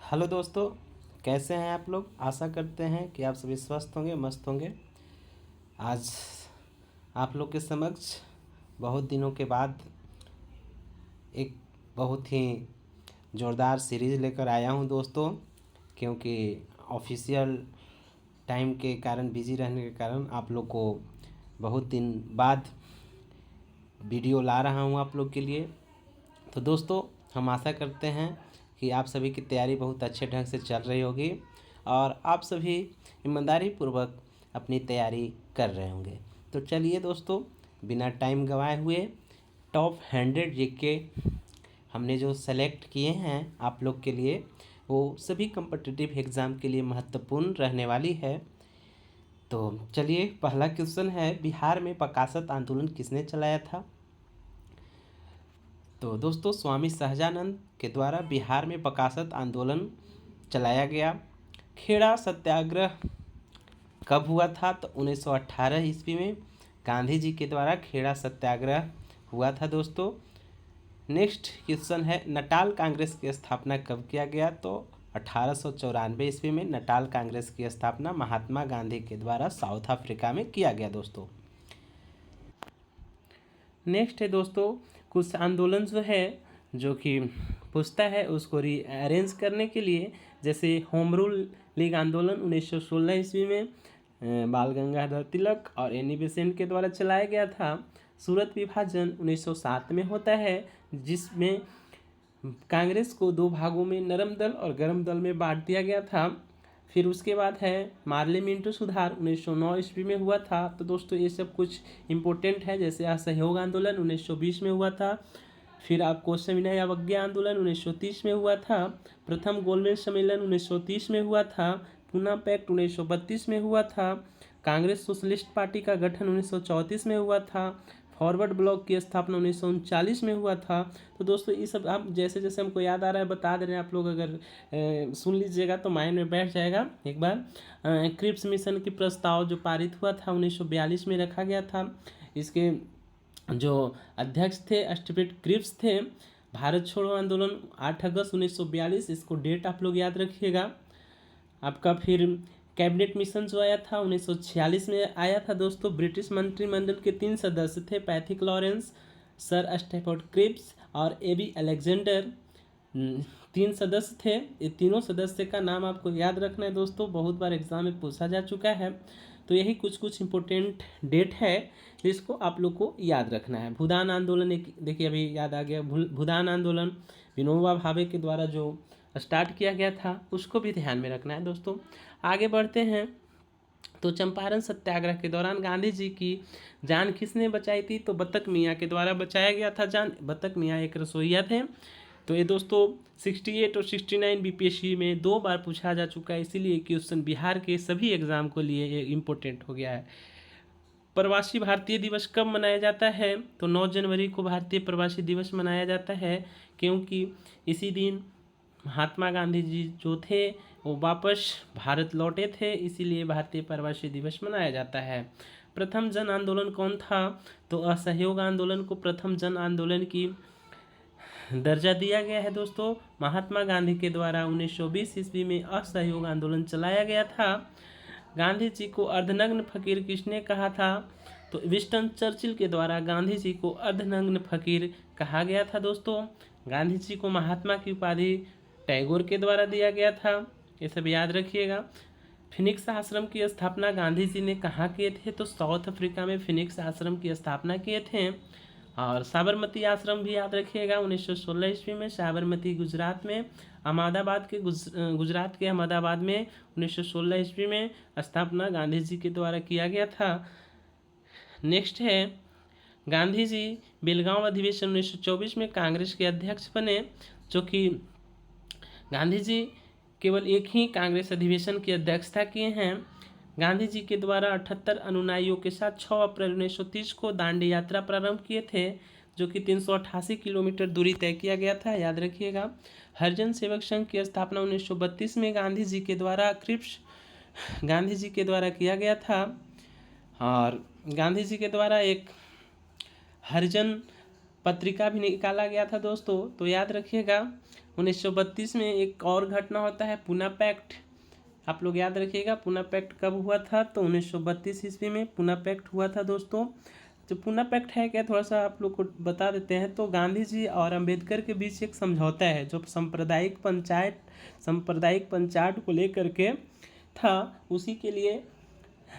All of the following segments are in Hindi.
हेलो दोस्तों, कैसे हैं आप लोग। आशा करते हैं कि आप सभी स्वस्थ होंगे, मस्त होंगे। आज आप लोग के समक्ष बहुत दिनों के बाद एक बहुत ही ज़ोरदार सीरीज़ लेकर आया हूं दोस्तों। क्योंकि ऑफिशियल टाइम के कारण, बिज़ी रहने के कारण आप लोग को बहुत दिन बाद वीडियो ला रहा हूं आप लोग के लिए। तो दोस्तों, हम आशा करते हैं कि आप सभी की तैयारी बहुत अच्छे ढंग से चल रही होगी और आप सभी ईमानदारी पूर्वक अपनी तैयारी कर रहे होंगे। तो चलिए दोस्तों, बिना टाइम गंवाए हुए टॉप 100 जीके हमने जो सेलेक्ट किए हैं आप लोग के लिए, वो सभी कम्पिटिटिव एग्ज़ाम के लिए महत्वपूर्ण रहने वाली है। तो चलिए, पहला क्वेश्चन है, बिहार में प्रकाशत आंदोलन किसने चलाया था। तो दोस्तों, स्वामी सहजानंद के द्वारा बिहार में प्रकाशत आंदोलन चलाया गया। खेड़ा सत्याग्रह कब हुआ था, तो 1918 ईस्वी में गांधी जी के द्वारा खेड़ा सत्याग्रह हुआ था दोस्तों। नेक्स्ट क्वेश्चन है, नटाल कांग्रेस की स्थापना कब किया गया, तो 1894 ईस्वी में नटाल कांग्रेस की स्थापना महात्मा गांधी के द्वारा साउथ अफ्रीका में किया गया दोस्तों। नेक्स्ट है दोस्तों, कुछ आंदोलन जो है जो कि पूछता है उसको रीअरेंज करने के लिए, जैसे होम रूल लीग आंदोलन 1916 ईस्वी में बाल गंगाधर तिलक और एनी बेसेंट के द्वारा चलाया गया था। सूरत विभाजन 1907 में होता है, जिसमें कांग्रेस को दो भागों में, नरम दल और गरम दल में बांट दिया गया था। फिर उसके बाद है मार्ले मिंटो सुधार 1909 ईस्वी में हुआ था। तो दोस्तों, ये सब कुछ इम्पोर्टेंट है। जैसे असहयोग आंदोलन 1920 में हुआ था। फिर आपको सविनय अवज्ञा आंदोलन 1930 में हुआ था। प्रथम गोलमेज सम्मेलन 1930 में हुआ था। पूना पैक्ट 1932 में हुआ था। कांग्रेस सोशलिस्ट पार्टी का गठन 1934 में हुआ था। फॉरवर्ड ब्लॉक की स्थापना 1939 में हुआ था। तो दोस्तों, ये सब आप जैसे जैसे हमको याद आ रहा है बता दे रहे हैं। आप लोग अगर सुन लीजिएगा तो माइंड में बैठ जाएगा एक बार। क्रिप्स मिशन की प्रस्ताव जो पारित हुआ था 1942 में रखा गया था। इसके जो अध्यक्ष थे स्टीफेन क्रिप्स थे। भारत छोड़ो आंदोलन 8 अगस्त 1942, इसको डेट आप लोग याद रखिएगा आपका। फिर कैबिनेट मिशन जो आया था 1946 में आया था दोस्तों। ब्रिटिश मंत्रिमंडल के 3 सदस्य थे, Pethick Lawrence, sir Stafford Cripps और एबी अलेक्जेंडर। 3 सदस्य थे। ये तीनों सदस्य का नाम आपको याद रखना है दोस्तों, बहुत बार एग्जाम में पूछा जा चुका है। तो यही कुछ कुछ इम्पोर्टेंट डेट है जिसको आप लोग को याद रखना है। भूदान आंदोलन, एक देखिए अभी याद आ गया, भूदान आंदोलन विनोबा भावे के द्वारा जो स्टार्ट किया गया था, उसको भी ध्यान में रखना है दोस्तों। आगे बढ़ते हैं। तो चंपारण सत्याग्रह के दौरान गांधी जी की जान किसने बचाई थी, तो बतक मियाँ के द्वारा बचाया गया था जान। बतक मियाँ एक रसोइया थे। तो ये दोस्तों 68 और 69 बीपीएससी में 2 बार पूछा जा चुका है, इसीलिए क्वेश्चन बिहार के सभी एग्जाम को लिए ये इम्पोर्टेंट हो गया है। प्रवासी भारतीय दिवस कब मनाया जाता है, तो 9 जनवरी को भारतीय प्रवासी दिवस मनाया जाता है, क्योंकि इसी दिन महात्मा गांधी जी जो थे वो वापस भारत लौटे थे, इसीलिए भारतीय प्रवासी दिवस मनाया जाता है। प्रथम जन आंदोलन कौन था, तो असहयोग आंदोलन को प्रथम जन आंदोलन की दर्जा दिया गया है दोस्तों। महात्मा गांधी के द्वारा 1920 ईस्वी में असहयोग आंदोलन चलाया गया था। गांधी जी को अर्धनग्न फकीर किसने कहा था, तो विंस्टन चर्चिल के द्वारा गांधी जी को अर्धनग्न फकीर कहा गया था दोस्तों। गांधी जी को महात्मा की उपाधि टैगोर के द्वारा दिया गया था, ये सब याद रखिएगा। फिनिक्स आश्रम की स्थापना गांधी जी ने कहाँ किए थे, तो साउथ अफ्रीका में फिनिक्स आश्रम की स्थापना किए थे। और साबरमती आश्रम भी याद रखिएगा 1916 ईस्वी में, साबरमती गुजरात में, अहमदाबाद के गुजरात के अहमदाबाद में 1916 ईस्वी में स्थापना गांधी जी के द्वारा किया गया था। नेक्स्ट है, गांधी जी बेलगांव अधिवेशन 1924 में कांग्रेस के अध्यक्ष बने, जो कि गांधी जी केवल एक ही कांग्रेस अधिवेशन की अध्यक्षता किए हैं। गांधी जी के द्वारा 78 अनुयायियों के साथ 6 अप्रैल 1930 को दांडी यात्रा प्रारंभ किए थे, जो कि 388 किलोमीटर दूरी तय किया गया था, याद रखिएगा। हरिजन सेवक संघ की स्थापना 1932 में गांधी जी के द्वारा किया गया था। और गांधी जी के द्वारा एक हरिजन पत्रिका भी निकाला गया था दोस्तों, तो याद रखिएगा। 1932 में एक और घटना होता है पूना पैक्ट। आप लोग याद रखिएगा पूना पैक्ट कब हुआ था, तो 1932 ईस्वी में पूना पैक्ट हुआ था दोस्तों। जो पूना पैक्ट है क्या, थोड़ा सा आप लोग को बता देते हैं। तो गांधी जी और अंबेडकर के बीच एक समझौता है जो सांप्रदायिक पंचायत को लेकर के था। उसी के लिए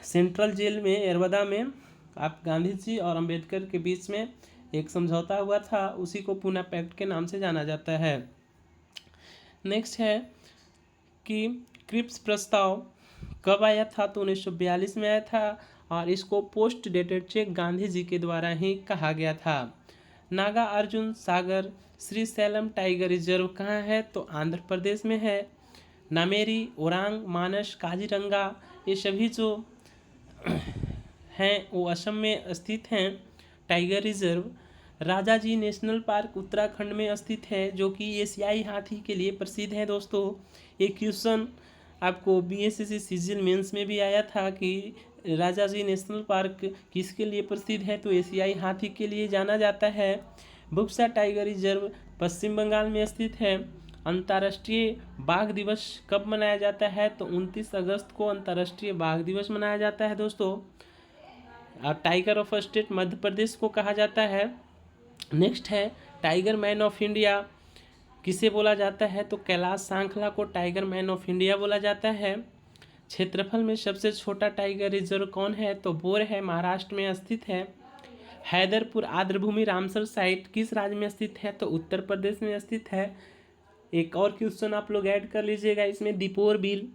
सेंट्रल जेल में यरवदा में आप गांधी जी और अंबेडकर के बीच में एक समझौता हुआ था, उसी को पूना पैक्ट के नाम से जाना जाता है। नेक्स्ट है कि क्रिप्स प्रस्ताव कब आया था, तो 1942 में आया था और इसको post dated cheque Gandhi ji के द्वारा ही कहा गया था। नागा अर्जुन सागर श्रीशैलम टाइगर रिजर्व कहाँ है, तो आंध्र प्रदेश में है। नामेरी, ओरांग, मानस, काजीरंगा ये सभी जो हैं वो असम में स्थित हैं। Tiger reserve Rajaji national park Uttarakhand में स्थित है, जो कि एशियाई हाथी के लिए प्रसिद्ध है दोस्तों। एक क्वेश्चन आपको बीएसएससी सीजन मेंस में भी आया था कि राजाजी नेशनल पार्क किसके लिए प्रसिद्ध है, तो एशियाई हाथी के लिए जाना जाता है। बुक्सा टाइगर रिजर्व पश्चिम बंगाल में स्थित है। अंतर्राष्ट्रीय बाघ दिवस कब मनाया जाता है, तो 29 अगस्त को अंतर्राष्ट्रीय बाघ दिवस मनाया जाता है दोस्तों। Tiger of state Madhya Pradesh को कहा जाता है। नेक्स्ट है टाइगर मैन ऑफ इंडिया किसे बोला जाता है, तो कैलाश सांखला को टाइगर मैन ऑफ इंडिया बोला जाता है। क्षेत्रफल में सबसे छोटा टाइगर रिजर्व कौन है, तो बोर है, महाराष्ट्र में स्थित है। हैदरपुर आर्द्रभूमि रामसर साइट किस राज्य में स्थित है, तो उत्तर प्रदेश में स्थित है। एक और क्वेश्चन आप लोग ऐड कर लीजिएगा इसमें, दीपोर बिल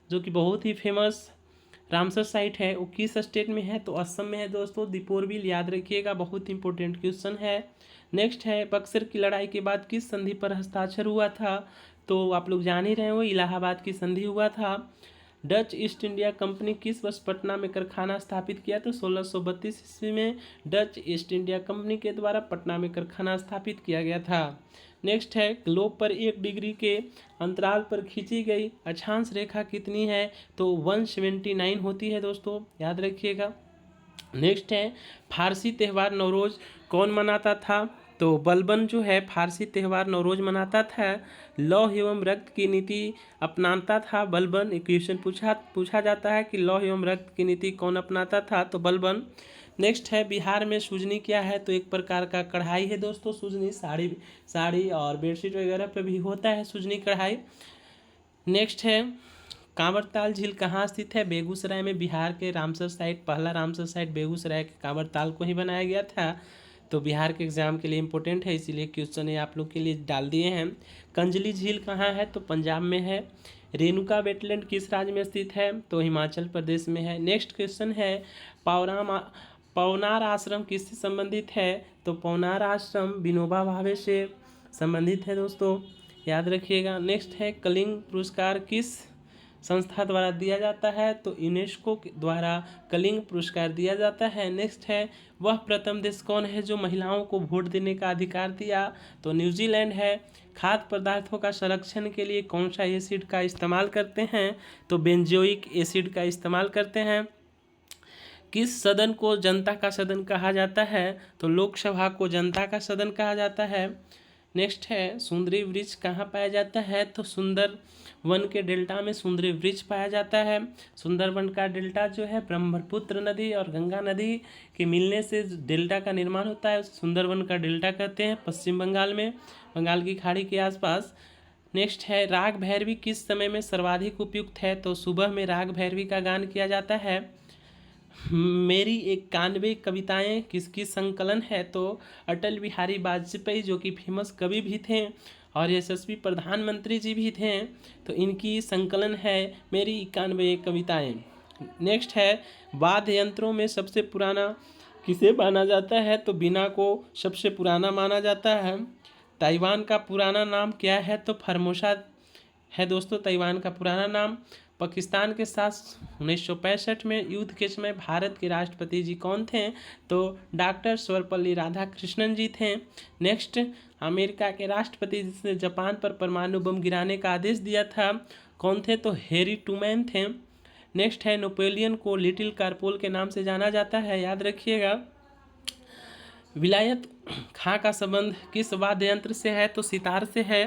जो कि बहुत ही फेमस रामसर साइट है वो किस स्टेट में है, तो असम में है दोस्तों। दीपोर बिल याद रखिएगा, बहुत इंपॉर्टेंट क्वेश्चन है। नेक्स्ट है बक्सर की लड़ाई के बाद किस संधि पर हस्ताक्षर हुआ था, तो आप लोग जान ही रहे हो इलाहाबाद की संधि हुआ था। डच ईस्ट इंडिया कंपनी किस वर्ष पटना में कारखाना स्थापित किया, तो 1632 ईस्वी में डच ईस्ट इंडिया कंपनी के द्वारा पटना में कारखाना स्थापित किया गया था। नेक्स्ट है ग्लोब पर 1 डिग्री के अंतराल पर खींची गई अक्षांश रेखा कितनी है, तो 179 होती है दोस्तों, याद रखिएगा। नेक्स्ट है फारसी त्यौहार नवरोज कौन मनाता था, तो बलबन जो है फारसी त्यौहार नवरोज मनाता था। लौह एवं रक्त की नीति अपनाता था बलबन। एक क्वेश्चन पूछा जाता है कि लौह एवं रक्त की नीति कौन अपनाता था, तो बलबन। नेक्स्ट है बिहार में सुजनी क्या है, तो एक प्रकार का कढ़ाई है दोस्तों। सुजनी साड़ी और बेडशीट वगैरह पे भी होता है सुजनी कढ़ाई। नेक्स्ट है कांवरताल झील कहाँ स्थित है, बेगूसराय में। बिहार के रामसर साइट, पहला रामसर साइट बेगूसराय के कांवरताल को ही बनाया गया था। तो बिहार के एग्जाम के लिए इंपॉर्टेंट है, इसीलिए क्वेश्चन ये आप लोग के लिए डाल दिए हैं। कंजली झील कहाँ है, तो पंजाब में है। रेणुका वेटलैंड किस राज्य में स्थित है, तो हिमाचल प्रदेश में है। नेक्स्ट क्वेश्चन है पवनार आश्रम किससे संबंधित है, तो पवनार आश्रम विनोबा भावे से संबंधित है दोस्तों, याद रखिएगा। नेक्स्ट है कलिंग पुरस्कार किस संस्था द्वारा दिया जाता है, तो यूनेस्को द्वारा कलिंग पुरस्कार दिया जाता है। नेक्स्ट है वह प्रथम देश कौन है जो महिलाओं को वोट देने का अधिकार दिया, तो न्यूजीलैंड है। खाद्य पदार्थों का संरक्षण के लिए कौन सा एसिड का इस्तेमाल करते हैं, तो बेंजोइक एसिड का इस्तेमाल करते हैं। किस सदन को जनता का सदन कहा जाता है, तो लोकसभा को जनता का सदन कहा जाता है। नेक्स्ट है सुंदरी वृक्ष कहाँ पाया जाता है, तो सुंदर वन के डेल्टा में सुंदरी वृक्ष पाया जाता है। सुंदरवन का डेल्टा जो है ब्रह्मपुत्र नदी और गंगा नदी के मिलने से डेल्टा का निर्माण होता है, सुंदरवन का डेल्टा कहते हैं। पश्चिम बंगाल में, बंगाल की खाड़ी के आसपास। नेक्स्ट है राग भैरवी किस समय में सर्वाधिक उपयुक्त है, तो सुबह में राग भैरवी का गान किया जाता है। मेरी 91 कविताएं किसकी संकलन है, तो अटल बिहारी वाजपेयी जो कि फेमस कवि भी थे और यशस्वी प्रधानमंत्री जी भी थे, तो इनकी संकलन है मेरी 91 कविताएं। नेक्स्ट है वाद्य यंत्रों में सबसे पुराना किसे माना जाता है, तो बीना को सबसे पुराना माना जाता है। ताइवान का पुराना नाम क्या है, तो फॉर्मोसा है दोस्तों ताइवान का पुराना नाम। पाकिस्तान के साथ 1965 में युद्ध के समय भारत के राष्ट्रपति जी कौन थे, तो डॉक्टर सर्वपल्ली राधाकृष्णन जी थे। नेक्स्ट अमेरिका के राष्ट्रपति जिसने जापान पर परमाणु बम गिराने का आदेश दिया था कौन थे, तो हैरी ट्रूमैन थे। नेक्स्ट है नेपोलियन को लिटिल कारपोल के नाम से जाना जाता है, याद रखिएगा। विलायत खां का संबंध किस वाद्य यंत्र से है, तो सितार से है।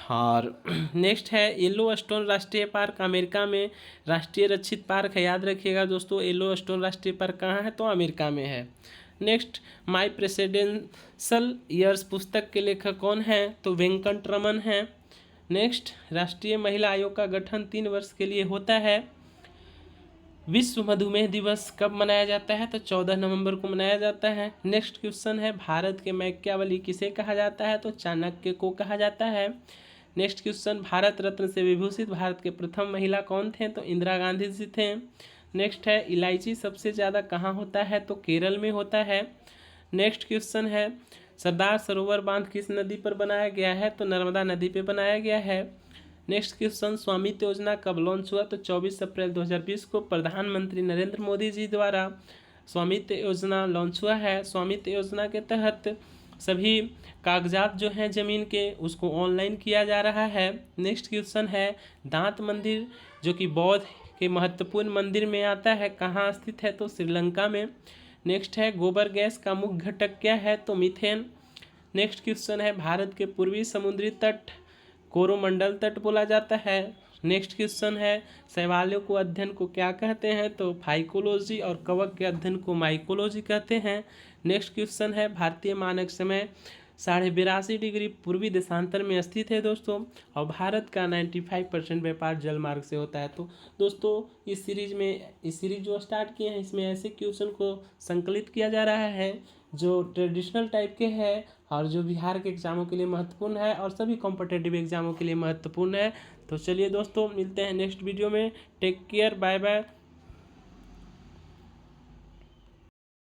और नेक्स्ट है येलो स्टोन राष्ट्रीय पार्क अमेरिका में राष्ट्रीय रक्षित पार्क है। याद रखिएगा दोस्तों, येलो स्टोन राष्ट्रीय पार्क कहाँ है? तो अमेरिका में है। नेक्स्ट, माई प्रेसिडेंशियल ईयर्स पुस्तक के लेखक कौन हैं? तो वेंकट रमन हैं। नेक्स्ट, राष्ट्रीय महिला आयोग का गठन 3 वर्ष के लिए होता है। विश्व मधुमेह दिवस कब मनाया जाता है? तो 14 नवंबर को मनाया जाता है। नेक्स्ट क्वेश्चन है, भारत के मैकियावली किसे कहा जाता है? तो चाणक्य को कहा जाता है। नेक्स्ट क्वेश्चन, भारत रत्न से विभूषित भारत के प्रथम महिला कौन थे? तो इंदिरा गांधी जी थे। नेक्स्ट है, इलायची सबसे ज़्यादा कहाँ होता है? तो केरल में होता है। नेक्स्ट क्वेश्चन है, सरदार सरोवर बांध किस नदी पर बनाया गया है? तो नर्मदा नदी पर बनाया गया है। नेक्स्ट क्वेश्चन, स्वामित्व योजना कब लॉन्च हुआ? तो 24 अप्रैल 2020 को प्रधानमंत्री नरेंद्र मोदी जी द्वारा स्वामित्व योजना लॉन्च हुआ है। स्वामित्व योजना के तहत सभी कागजात जो हैं ज़मीन के उसको ऑनलाइन किया जा रहा है। नेक्स्ट क्वेश्चन है, दांत मंदिर जो कि बौद्ध के महत्वपूर्ण मंदिर में आता है, कहाँ स्थित है? तो श्रीलंका में। नेक्स्ट है, गोबर गैस का मुख्य घटक क्या है? तो मीथेन। नेक्स्ट क्वेश्चन है, भारत के पूर्वी समुद्री तट कोरोमंडल तट बोला जाता है। नेक्स्ट क्वेश्चन है, शैवालों को अध्ययन को क्या कहते हैं? तो फाइकोलॉजी, और कवक के अध्ययन को माइकोलॉजी कहते हैं। नेक्स्ट क्वेश्चन है, भारतीय मानक समय 82.5 डिग्री पूर्वी देशांतर में स्थित है दोस्तों, और भारत का 95% व्यापार जल मार्ग से होता है। तो दोस्तों इस सीरीज जो स्टार्ट किए हैं इसमें ऐसे क्वेश्चन को संकलित किया जा रहा है जो ट्रेडिशनल टाइप के हैं और जो बिहार के एग्ज़ामों के लिए महत्वपूर्ण है और सभी कॉम्पिटिटिव एग्ज़ामों के लिए महत्वपूर्ण है। तो चलिए दोस्तों, मिलते हैं नेक्स्ट वीडियो में। Take care, bye bye.